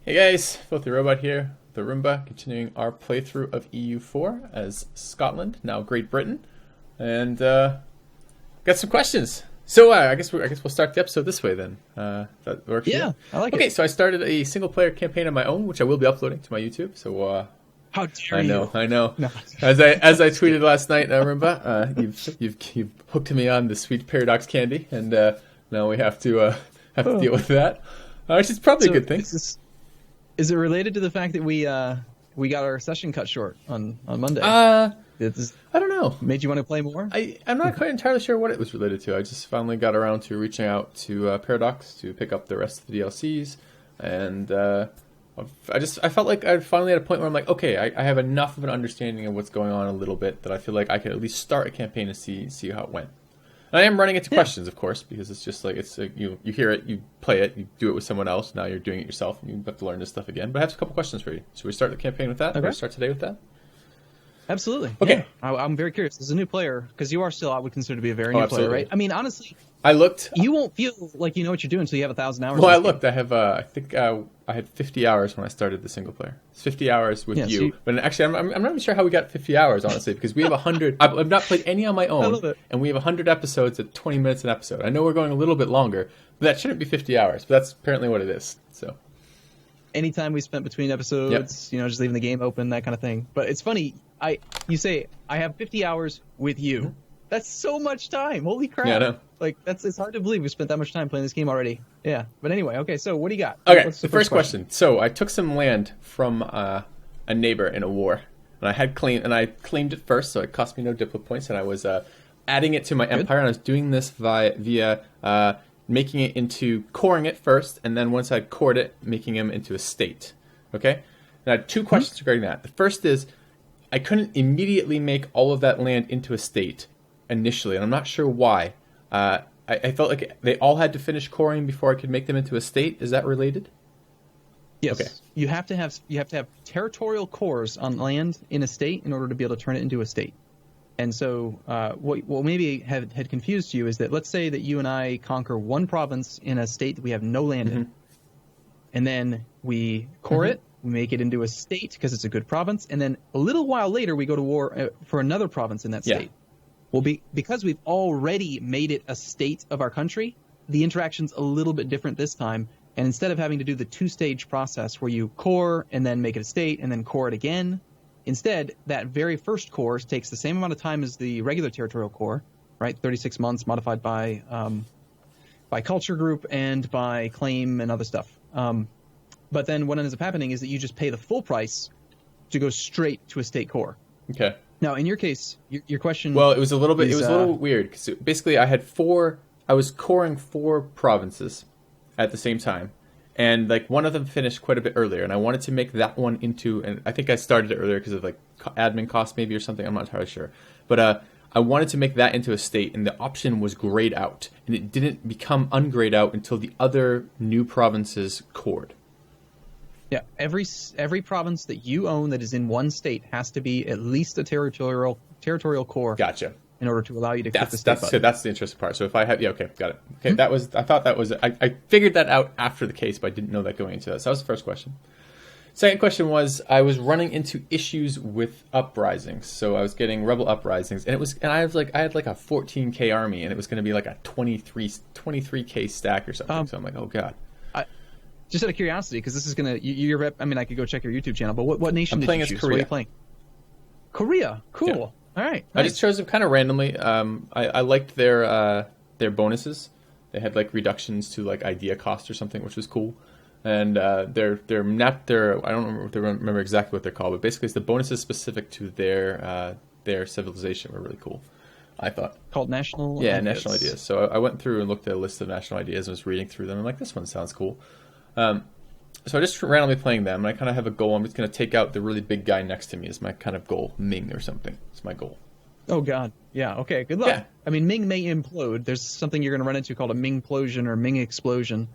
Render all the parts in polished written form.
Hey guys, FilthyRobot here, the Arumba, continuing our playthrough of EU4 as Scotland, now Great Britain, and got some questions. So I guess we'll start the episode this way then. That works. Yeah, I like it. Okay, so I started a single player campaign of my own, which I will be uploading to my YouTube. So how dare you? I know. No. As I tweeted last night, Arumba, you've hooked me on the sweet paradox candy, and now we have to deal with that, which is probably a good thing. Is it related to the fact that we got our session cut short on Monday? I don't know. Made you want to play more? I'm not quite entirely sure what it was related to. I just finally got around to reaching out to Paradox to pick up the rest of the DLCs, and I felt like I finally at a point where I'm like, okay, I have enough of an understanding of what's going on a little bit that I feel like I could at least start a campaign and see how it went. And I am running into questions, of course, because it's just like you hear it, you play it, you do it with someone else. Now you're doing it yourself, and you have to learn this stuff again. But I have a couple questions for you. Should we start the campaign with that? Okay. Or start today with that? Absolutely. Okay. Yeah. I'm very curious. As a new player, because you are still, I would consider to be a very new player, right? I mean, honestly, I looked. You won't feel like you know what you're doing until you have 1,000 hours. Well, I looked. I have. I think I had 50 hours when I started the single player. It's 50 hours with you. But actually, I'm not even sure how we got 50 hours, honestly, because we have 100. I've not played any on my own, I love it. And we have 100 episodes at 20 minutes an episode. I know we're going a little bit longer, but that shouldn't be 50 hours. But that's apparently what it is. So. Anytime we spent between episodes, yep. Just leaving the game open, that kind of thing. But it's funny. You say I have 50 hours with you. Mm-hmm. That's so much time. Holy crap! Yeah, I know. Like it's hard to believe we spent that much time playing this game already. Yeah. But anyway, okay. So what do you got? Okay. What's the first question. So I took some land from a neighbor in a war, and I claimed it first, so it cost me no diplo points, and I was adding it to my empire, and I was doing this via making it into coring it first, and then once I cored it, making him into a state. Okay. And I had two questions regarding that. The first is, I couldn't immediately make all of that land into a state initially, and I'm not sure why. I felt like they all had to finish coring before I could make them into a state. Is that related? Yes. Okay. You have to have territorial cores on land in a state in order to be able to turn it into a state. And so what maybe had confused you is that let's say that you and I conquer one province in a state that we have no land in, and then we core it. We make it into a state because it's a good province, and then a little while later we go to war for another province in that state. Yeah. Well, because we've already made it a state of our country, the interaction's a little bit different this time, and instead of having to do the two-stage process where you core and then make it a state and then core it again, instead that very first core takes the same amount of time as the regular territorial core, right? 36 months modified by culture group and by claim and other stuff. But then what ends up happening is that you just pay the full price to go straight to a state core. Okay. Now, in your case, your question. Well, it was a little weird because basically I was coring 4 provinces at the same time, and like one of them finished quite a bit earlier, and I wanted to make that one into, and I think I started it earlier because of like admin costs maybe or something. I'm not entirely sure, but I wanted to make that into a state, and the option was grayed out, and it didn't become ungrayed out until the other new provinces cored. Yeah, every province that you own that is in one state has to be at least a territorial core. Gotcha. In order to allow you to click the state button. So that's the interesting part. So if I have, okay, got it. Okay, I thought that was, I figured that out after the case, but I didn't know that going into that. So that was the first question. Second question was, I was running into issues with uprisings. So I was getting rebel uprisings, and I had like a 14K army, and it was going to be like a 23K stack or something. So I'm like, oh god. Just out of curiosity, because this is going to... I mean, I could go check your YouTube channel, but what nation did you choose? Korea. What are you playing? Korea. Cool. Yeah. All right. I just chose them kind of randomly. I liked their bonuses. They had like reductions to like idea cost or something, which was cool. And they're I don't remember exactly what they're called, but basically it's the bonuses specific to their civilization were really cool, I thought. Called national ideas. National ideas. So I went through and looked at a list of national ideas and was reading through them. I'm like, this one sounds cool. So I just randomly playing them, and I kind of have a goal. I'm just going to take out the really big guy next to me is my kind of goal. Ming or something. It's my goal. Oh, God. Yeah, okay, good luck. Yeah. I mean, Ming may implode. There's something you're going to run into called a Ming-plosion or Ming-explosion.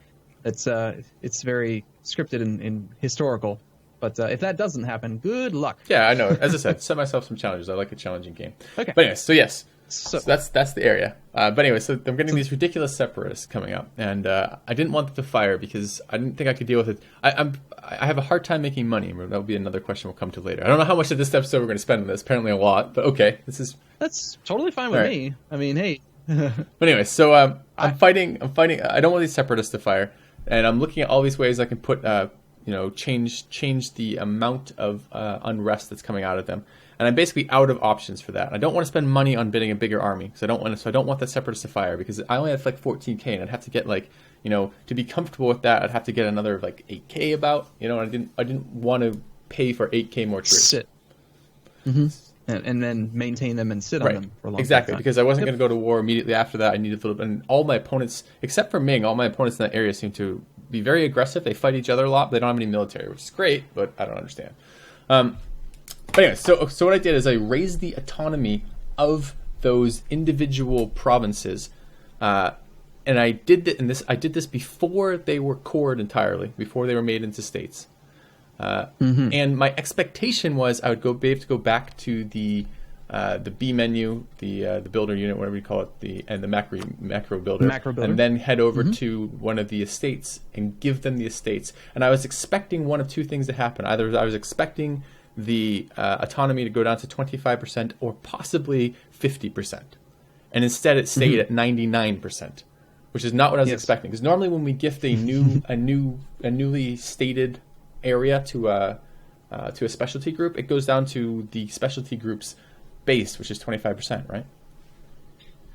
It's very scripted and historical. But if that doesn't happen, good luck. Yeah, I know. As I said, set myself some challenges. I like a challenging game. Okay. But anyways, so yes. So that's the area. But anyway, so I'm getting these ridiculous separatists coming up, and I didn't want them to fire because I didn't think I could deal with it. I have a hard time making money. That will be another question we'll come to later. I don't know how much of this episode we're going to spend on this. Apparently a lot, but okay, that's totally fine with me. I mean, hey. But anyway, so I'm fighting. I don't want these separatists to fire, and I'm looking at all these ways I can put, change the amount of unrest that's coming out of them. And I'm basically out of options for that. I don't want to spend money on bidding a bigger army because I don't want the separatists to fire because I only have like 14k and I'd have to get to be comfortable with that I'd have to get another like 8k about, and I didn't want to pay for 8k more troops. Sit. Mm-hmm. And then maintain them and sit on them for a long time. Exactly, because I wasn't going to go to war immediately after that. I needed a little bit, and all my opponents, except for Ming, all my opponents in that area seem to be very aggressive. They fight each other a lot, but they don't have any military, which is great, but I don't understand. But anyway, so what I did is I raised the autonomy of those individual provinces, and I did this before they were cored entirely, before they were made into states. And my expectation was I would be able to go back to the B menu, the builder unit, whatever you call it, the macro builder, and then head over to one of the estates and give them the estates. And I was expecting one of two things to happen. Either I was expecting the autonomy to go down to 25% or possibly 50%, and instead it stayed at 99%, which is not what I was expecting. Because normally when we gift a newly stated area to a specialty group, it goes down to the specialty group's base, which is 25%, right?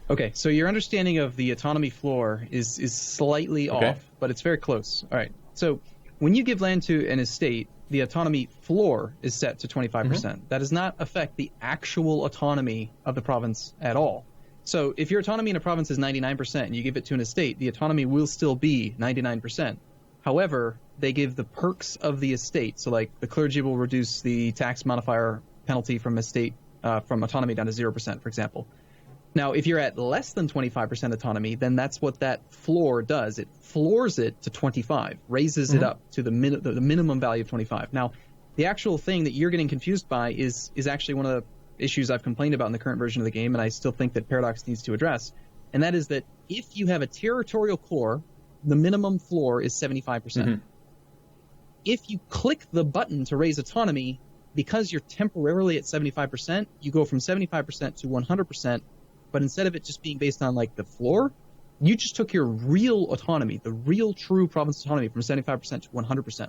Okay, so your understanding of the autonomy floor is slightly off, but it's very close. All right, so when you give land to an estate, the autonomy floor is set to 25%. That does not affect the actual autonomy of the province at all. So if your autonomy in a province is 99% and you give it to an estate, the autonomy will still be 99%. However, they give the perks of the estate. So like the clergy will reduce the tax modifier penalty from estate from autonomy down to 0%, for example. Now, if you're at less than 25% autonomy, then that's what that floor does. It floors it to 25, raises it up to the minimum value of 25. Now, the actual thing that you're getting confused by is actually one of the issues I've complained about in the current version of the game, and I still think that Paradox needs to address. And that is that if you have a territorial core, the minimum floor is 75%. If you click the button to raise autonomy, because you're temporarily at 75%, you go from 75% to 100%, but instead of it just being based on like the floor, you just took your real autonomy, the real true province autonomy, from 75% to 100%.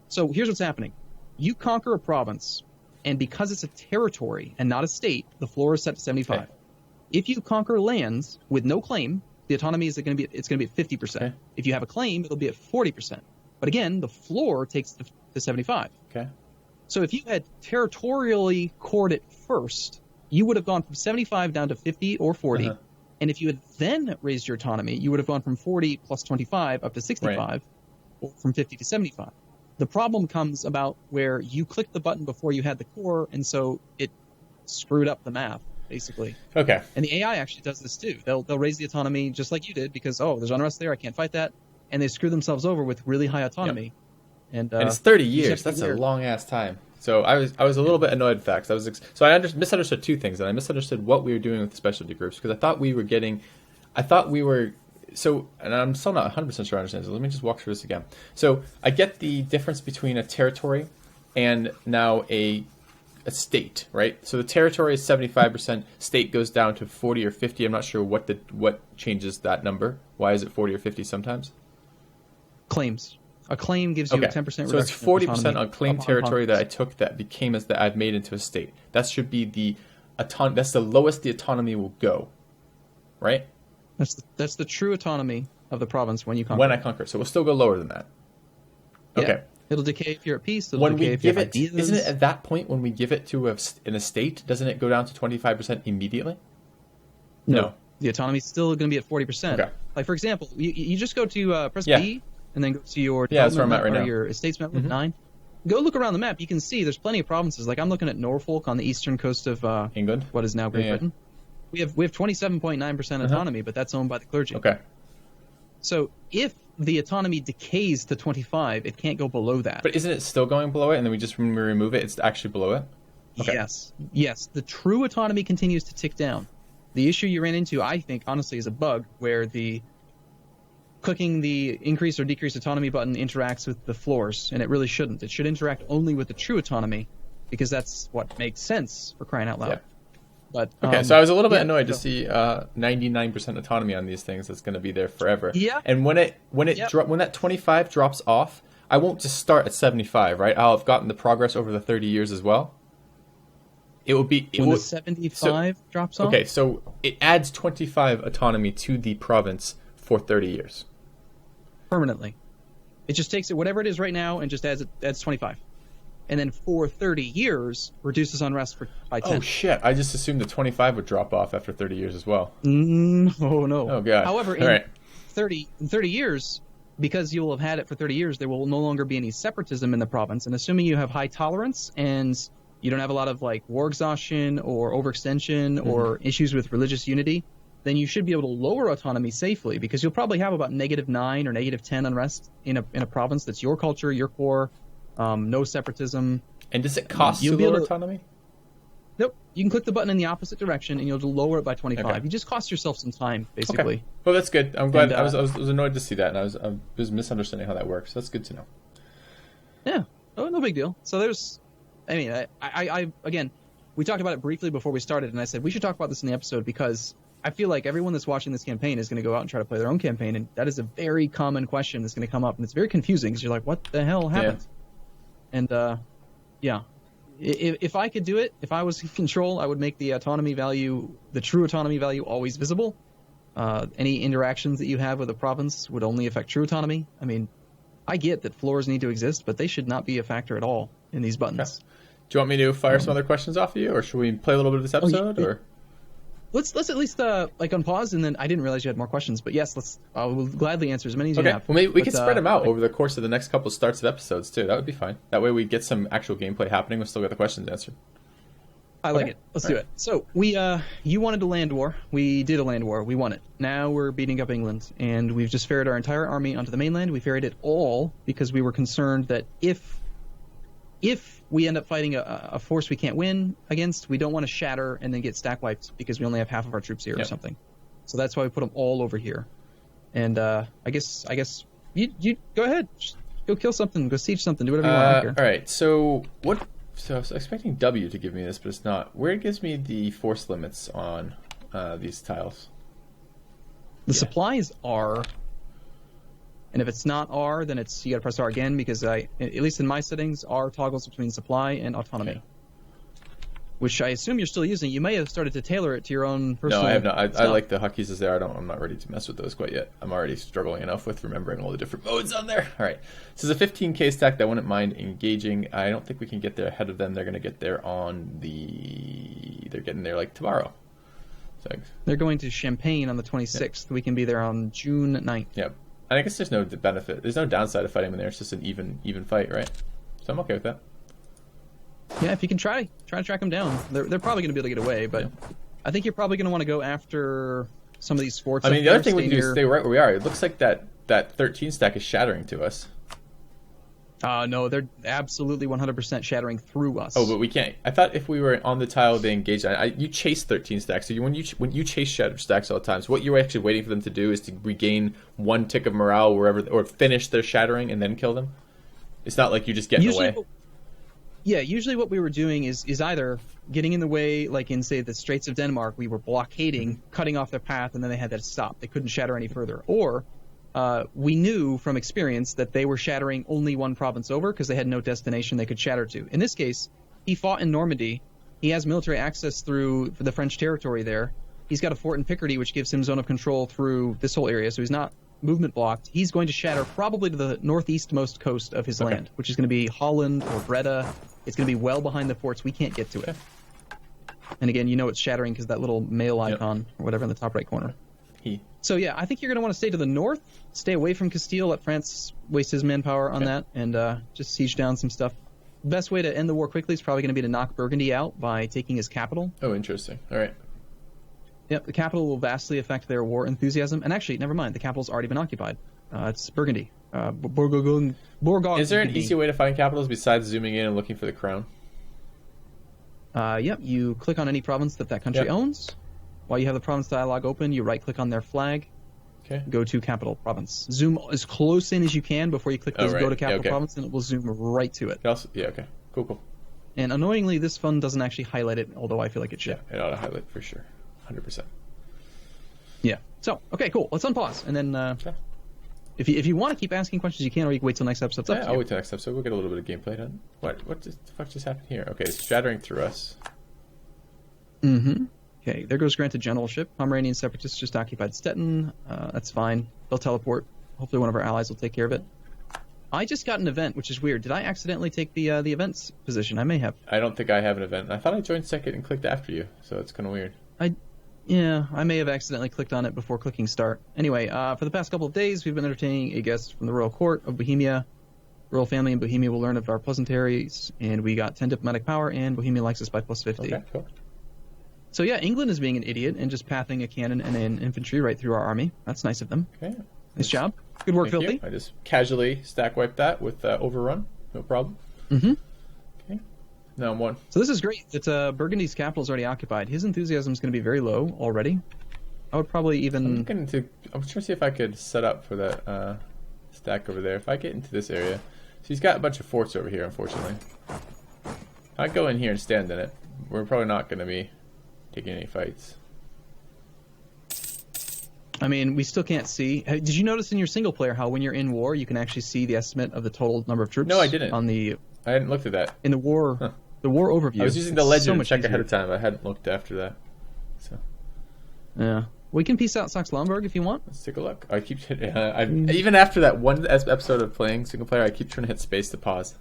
So here's what's happening. You conquer a province, and because it's a territory and not a state, the floor is set to 75. Okay. If you conquer lands with no claim, the autonomy is going to be at 50%. Okay. If you have a claim, it'll be at 40%. But again, the floor takes the 75. Okay. So if you had territorially cored it first, you would have gone from 75 down to 50 or 40. And if you had then raised your autonomy, you would have gone from 40 plus 25 up to 65, or from 50 to 75. The problem comes about where you clicked the button before you had the core, and so it screwed up the math, basically. Okay. And the AI actually does this too. They'll raise the autonomy just like you did because, there's unrest there, I can't fight that. And they screw themselves over with really high autonomy. Yep. And it's 30 years. That's a long-ass time. So I was a little bit annoyed with that. I misunderstood two things. And I misunderstood what we were doing with the specialty groups because and I'm still not 100% sure I understand. So let me just walk through this again. So I get the difference between a territory and now a state, right? So the territory is 75%. State goes down to 40 or 50. I'm not sure what changes that number. Why is it 40 or 50 sometimes? Claims. A claim gives you a 10% reduction. So it's 40% on claimed territory that I took that became that I've made into a state. That should be that's the lowest the autonomy will go, right? That's the true autonomy of the province when you conquer. When I conquer, so we'll still go lower than that. Okay. Yeah. It'll decay if you're at peace. It'll decay if you have ideas. Isn't it at that point when we give it to an estate? Doesn't it go down to 25% immediately? No. The autonomy is still going to be at 40%. Okay. Like for example, you just go to press B. And then go to your that's where I'm at right now. Your estates map with 9. Go look around the map. You can see there's plenty of provinces. Like I'm looking at Norfolk on the eastern coast of England, what is now Great Britain. We have 27.9% autonomy, but that's owned by the clergy. Okay. So if the autonomy decays to 25, it can't go below that. But isn't it still going below it? And then when we remove it, it's actually below it? Okay. Yes. The true autonomy continues to tick down. The issue you ran into, I think, honestly, is a bug where clicking the increase or decrease autonomy button interacts with the floors, and it really shouldn't. It should interact only with the true autonomy, because that's what makes sense, for crying out loud. Yeah. But okay, so I was a little bit annoyed to see 99% autonomy on these things. That's going to be there forever. Yeah. And when that 25 drops off, I won't just start at 75, right? I'll have gotten the progress over the 30 years as well. It will be when the 75 drops off. Okay, so it adds 25 autonomy to the province for 30 years. Permanently. It just takes it whatever it is right now and just adds 25. And then for 30 years, reduces unrest by 10. Oh, shit. I just assumed the 25 would drop off after 30 years as well. Oh, no. Oh, God. However, in 30 years, because you will have had it for 30 years, there will no longer be any separatism in the province. And assuming you have high tolerance and you don't have a lot of like war exhaustion or overextension or issues with religious unity, then you should be able to lower autonomy safely, because you'll probably have about -9 or -10 unrest in a province that's your culture, your core. No separatism. And does it cost to lower autonomy? Nope. You can click the button in the opposite direction, and you'll lower it by 25. Okay. You just cost yourself some time, basically. Okay. Well, that's good. I'm glad. I was annoyed to see that, and I was misunderstanding how that works. That's good to know. Yeah. Oh, no big deal. So there's, I mean, I again, we talked about it briefly before we started, and I said we should talk about this in the episode because I feel like everyone that's watching this campaign is going to go out and try to play their own campaign, and that is a very common question that's going to come up, and it's very confusing because you're like, what the hell happened? Yeah. And, yeah, if I could do it, if I was in control, I would make the autonomy value, the true autonomy value, always visible. Any interactions that you have with a province would only affect true autonomy. I mean, I get that floors need to exist, but they should not be a factor at all in these buttons. Okay. Do you want me to fire some other questions off of you, or should we play a little bit of this episode? Or let's at least like unpause, and then I didn't realize you had more questions, but yes, I will gladly answer as many as you have. Well, maybe we could spread them out over the course of the next couple starts of episodes too. That would be fine. That way we get some actual gameplay happening. We'll still get the questions answered. I like it. Let's do it. So you wanted a land war. We did a land war. We won it. Now we're beating up England, and we've just ferried our entire army onto the mainland. We ferried it all because we were concerned that if we end up fighting a force we can't win against, we don't want to shatter and then get stack wiped because we only have half of our troops here or something. So that's why we put them all over here. And I guess you go ahead, just go kill something, go siege something, do whatever you want. Here. All right. So I was expecting W to give me this, but it's not. Where it gives me the force limits on these tiles? The supplies are. And if it's not R, then you got to press R again, because at least in my settings, R toggles between supply and autonomy, which I assume you're still using. You may have started to tailor it to your own personal. No, I have not. I like the hotkeys as there. I'm not ready to mess with those quite yet. I'm already struggling enough with remembering all the different modes on there. All right. This is a 15k stack that I wouldn't mind engaging. I don't think we can get there ahead of them. They're going to get there They're getting there like tomorrow. So they're going to Champagne on the 26th. We can be there on June 9th. Yep. I guess there's no benefit. There's no downside of fighting them there. It's just an even fight, right? So I'm okay with that. Yeah, if you can try to track them down, they're probably going to be able to get away. But I think you're probably going to want to go after some of these forts. I mean, the other thing we can do is stay right where we are. It looks like that 13 stack is shattering to us. No, they're absolutely 100% shattering through us. Oh, but we can't. I thought if we were on the tile they engaged, you chase 13 stacks. So when you chase shattered stacks all the time, so what you're actually waiting for them to do is to regain 1 tick of morale or finish their shattering and then kill them. It's not like you just get in the way. Usually what we were doing is either getting in the way, like in, say, the Straits of Denmark, we were blockading, cutting off their path, and then they had to stop. They couldn't shatter any further. Or we knew from experience that they were shattering only one province over because they had no destination they could shatter to. In this case, he fought in Normandy. He has military access through the French territory there. He's got a fort in Picardy, which gives him zone of control through this whole area, so he's not movement blocked. He's going to shatter probably to the northeastmost coast of his land, which is going to be Holland or Breda. It's going to be well behind the forts. We can't get to it. And again, you know it's shattering because that little mail icon or whatever in the top right corner. So yeah, I think you're going to want to stay to the north, stay away from Castile, let France waste his manpower on that, and just siege down some stuff. The best way to end the war quickly is probably going to be to knock Burgundy out by taking his capital. Oh, interesting. All right. Yep, the capital will vastly affect their war enthusiasm. And actually, never mind, the capital's already been occupied. It's Burgundy. Bourgogne. Is there an easy way to find capitals besides zooming in and looking for the crown? Yep, you click on any province that country owns. while you have the province dialog open, you right-click on their flag, Okay. go to capital province. Zoom as close in as you can before you click this right. go to capital Okay. province, and it will zoom right to it. Yeah, okay. Cool. And annoyingly, this fund doesn't actually highlight it, although I feel like it should. Yeah, it ought to highlight for sure. 100%. Yeah. So, okay, cool. Let's unpause. And then Okay. if you want to keep asking questions, you can, or you can wait till next episode. It's up to I'll you. wait till next episode. We'll get a little bit of gameplay done. What the fuck just happened here? Okay, it's shattering through us. Mm-hmm. Okay, there goes granted generalship. Pomeranian separatists just occupied Stettin. That's fine. They'll teleport. Hopefully one of our allies will take care of it. I just got an event, which is weird. Did I accidentally take the events position? I may have. I don't think I have an event. I thought I joined second and clicked after you, so it's kind of weird. I may have accidentally clicked on it before clicking start. Anyway, for the past couple of days, we've been entertaining a guest from the royal court of Bohemia. Royal family in Bohemia will learn of our pleasantries, and we got 10 diplomatic power, and Bohemia likes us by plus 50. Okay, cool. So yeah, England is being an idiot and just pathing a cannon and an infantry right through our army. That's nice of them. Okay. Nice job. Good work, Thank Filthy. you. I just casually stack wiped that with overrun. No problem. Mm-hmm. Okay. Now I'm one. So this is great. It's Burgundy's capital is already occupied. His enthusiasm is going to be very low already. I would probably even... I'm trying to see if I could set up for that stack over there. If I get into this area. So he's got a bunch of forts over here, unfortunately. If I go in here and stand in it, we're probably not going to be taking any fights. I mean, we still can't see. Did you notice in your single player how when you're in war, you can actually see the estimate of the total number of troops? No, I didn't. I hadn't looked at that. In the war, the war overview. I was using the legend to check easier. ahead of time. I hadn't looked after that. So Yeah. We can piece out Saxe-Lauenburg if you want. let's take a look. I keep even after that one episode of playing single player, I keep trying to hit space to pause.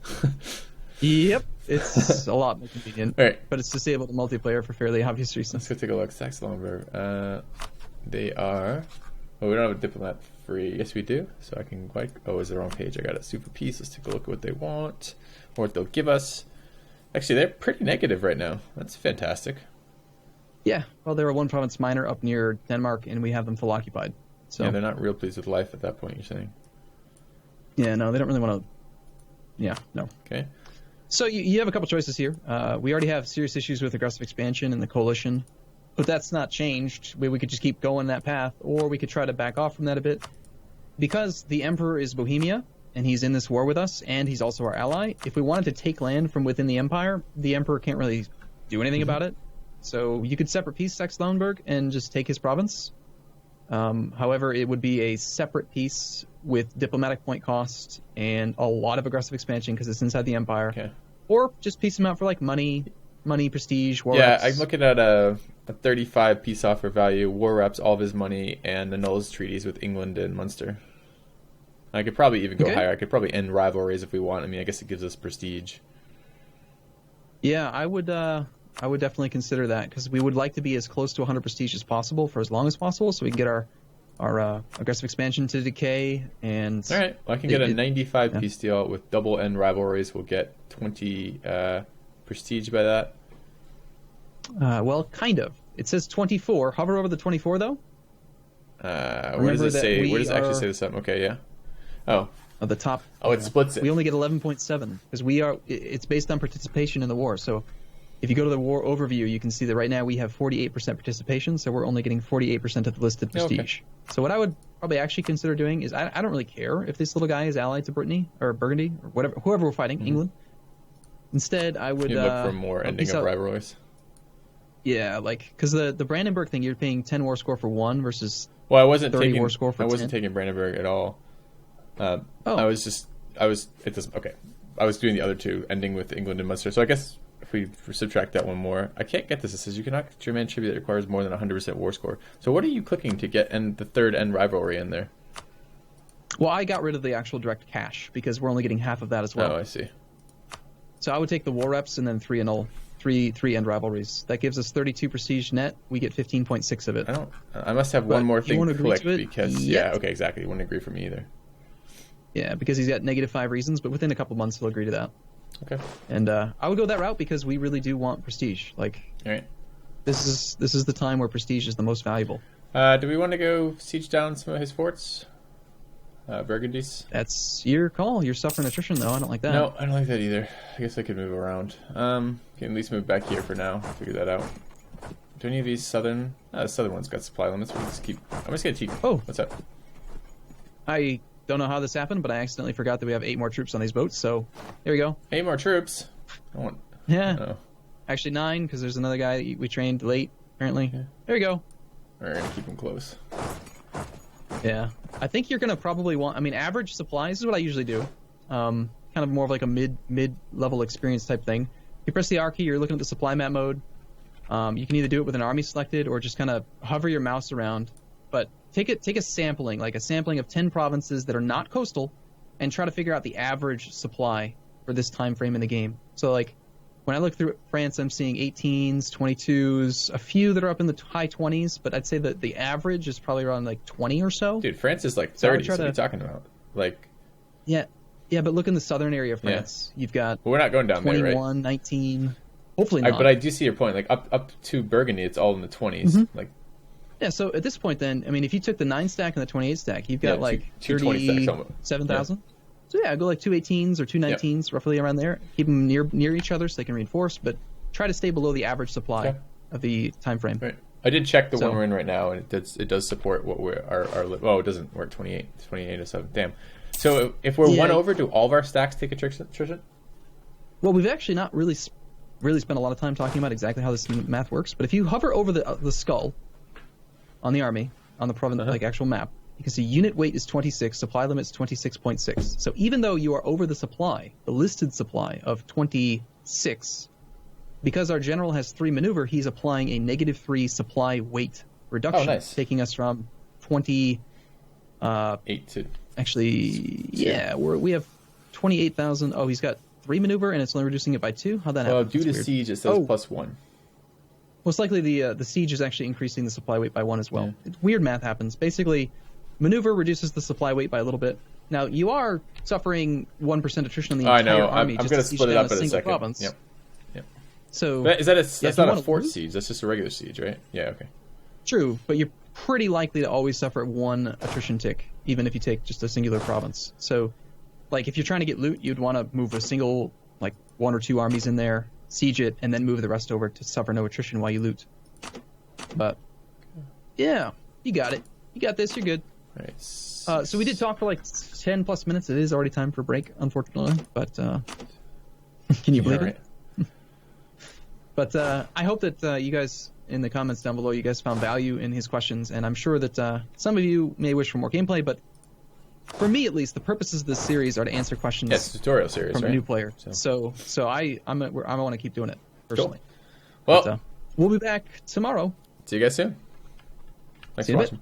Yep. It's a lot more convenient. All right. But it's disabled in multiplayer for fairly obvious Let's reasons. go take a look. Saxe-Lauenburg. They are... Well, we don't have a diplomat free. Yes, we do. So I can quite... Oh, is the wrong page. I got a super piece. Let's take a look at what they want. Or what they'll give us. Actually, they're pretty negative right now. That's fantastic. Yeah. Well, they're a one province minor up near Denmark, and we have them full occupied. So Yeah, they're not real pleased with life at that point, you're saying. yeah, no, they don't really want to... Yeah, no. Okay. So you have a couple choices here. We already have serious issues with aggressive expansion in the coalition, but that's not changed. We could just keep going that path, or we could try to back off from that a bit. Because the Emperor is Bohemia, and he's in this war with us, and he's also our ally, if we wanted to take land from within the Empire, the Emperor can't really do anything about it. So you could separate piece Saxe-Lauenburg and just take his province. However, it would be a separate piece with diplomatic point cost and a lot of aggressive expansion because it's inside the Empire. Okay. Or just piece them out for like money, prestige, war Yeah, reps. I'm looking at a 35 peace offer value, war reps, all of his money, and annuls treaties with England and Munster. I could probably even go Okay. higher. I could probably end rivalries if we want. I mean, I guess it gives us prestige. Yeah, I would definitely consider that because we would like to be as close to 100 prestige as possible for as long as possible, so we can get our aggressive expansion to decay. And All right, well, I can get a 95 piece deal with double end rivalries. We'll get 20 prestige by that. Well, kind of. It says 24. Hover over the 24 though. Where does it say? Where does it actually say this up? Okay, yeah. Oh, At the top. oh, it splits it. We only get 11.7 because it's based on participation in the war. So if you go to the war overview, you can see that right now we have 48% participation, so we're only getting 48% of the listed prestige. Okay. So what I would probably actually consider doing is I don't really care if this little guy is allied to Brittany or Burgundy or whatever, whoever we're fighting, England. Instead, I would You look for more ending of rivalries. Yeah, like because the Brandenburg thing, you're paying 10 war score for 1 versus Well, I wasn't 30 taking. war score for I wasn't 10. taking Brandenburg at all. Oh. I was. It doesn't. Okay. I was doing the other two, ending with England and Munster. So I guess if we subtract that one more, I can't get this. It says you cannot get your man tribute that requires more than 100% war score. So what are you clicking to get the third end rivalry in there? Well, I got rid of the actual direct cash because we're only getting half of that as well. Oh, I see. So I would take the war reps and then 3 end rivalries. That gives us 32 prestige net. We get 15.6 of it. I must have one more you thing won't agree clicked to it because yet? okay, exactly. You wouldn't agree for me either. Yeah, because he's got -5 reasons, but within a couple months he'll agree to that. Okay. And I would go that route because we really do want prestige. Like All right. this is the time where prestige is the most valuable. Do we want to go siege down some of his forts? Burgundy's? That's your call. You're suffering attrition though. I don't like that. No, I don't like that either. I guess I could move around. Can at least move back here for now. Figure that out. Do any of these southern? The southern one's got supply limits. We'll just keep. I'm just gonna keep. Oh, what's up? I don't know how this happened, but I accidentally forgot that we have 8 more troops on these boats. So there we go. 8 more troops. I want. Yeah. Oh. Actually 9, because there's another guy that we trained late. Apparently. Yeah. There we go. We're gonna keep them close. Yeah. I think you're gonna probably want. I mean, average supplies is what I usually do. Kind of more of like a mid level experience type thing. If you press the R key, you're looking at the supply map mode. You can either do it with an army selected or just kind of hover your mouse around. But take a sampling, like a sampling of 10 provinces that are not coastal, and try to figure out the average supply for this time frame in the game. So like when I look through France, I'm seeing 18s, 22s, a few that are up in the high 20s, but I'd say that the average is probably around like 20 or so. Dude, France is like 30. So what are you talking about? Like. Yeah, but look in the southern area of France. Yeah. You've got. Well, we're not going down 21, there, right? 19. Hopefully not. But I do see your point. Like up to Burgundy, it's all in the 20s. Mm-hmm. Like. Yeah, so at this point, then, I mean, if you took the 9 stack and the 28 stack, you've got like 37,000. Yeah. So yeah, go like 2 18s or 2 19s, roughly around there. Keep them near each other so they can reinforce, but try to stay below the average supply of the time frame. Right. I did check the one we're in right now, and it does support what we're our oh, it doesn't work 28 or 7. Damn. So if we're one over, do all of our stacks take attrition? Well, we've actually not really spent a lot of time talking about exactly how this math works, but if you hover over the skull on the army, on the province, like actual map, you can see unit weight is 26, supply limit is 26.6. So even though you are over the supply, the listed supply of 26, because our general has 3 maneuver, he's applying a -3 supply weight reduction, taking us from 20. 8 to. Actually, we have 28,000. Oh, he's got 3 maneuver, and it's only reducing it by 2. How'd that happen? Well, due to siege, it says +1. Most likely the siege is actually increasing the supply weight by 1 as well. Yeah. Weird math happens. Basically, maneuver reduces the supply weight by a little bit. Now, you are suffering 1% attrition on the entire army. I'm going to split it up in a second. Province. Yep. So that's not a fort siege. That's just a regular siege, right? Yeah, okay. True, but you're pretty likely to always suffer 1 attrition tick, even if you take just a singular province. So, like, if you're trying to get loot, you'd want to move a single, like, 1 or 2 armies in there, siege it, and then move the rest over to suffer no attrition while you loot. But, yeah, you got it. You got this, you're good. Right. So we did talk for like 10 plus minutes. It is already time for break, unfortunately. But can you believe it? But I hope that you guys in the comments down below, you guys found value in his questions. And I'm sure that some of you may wish for more gameplay. But for me, at least, the purposes of this series are to answer questions. Yes, tutorial series, from right? a new player. So I want to keep doing it personally. Cool. Well, but, we'll be back tomorrow. See you guys soon. Thanks for watching.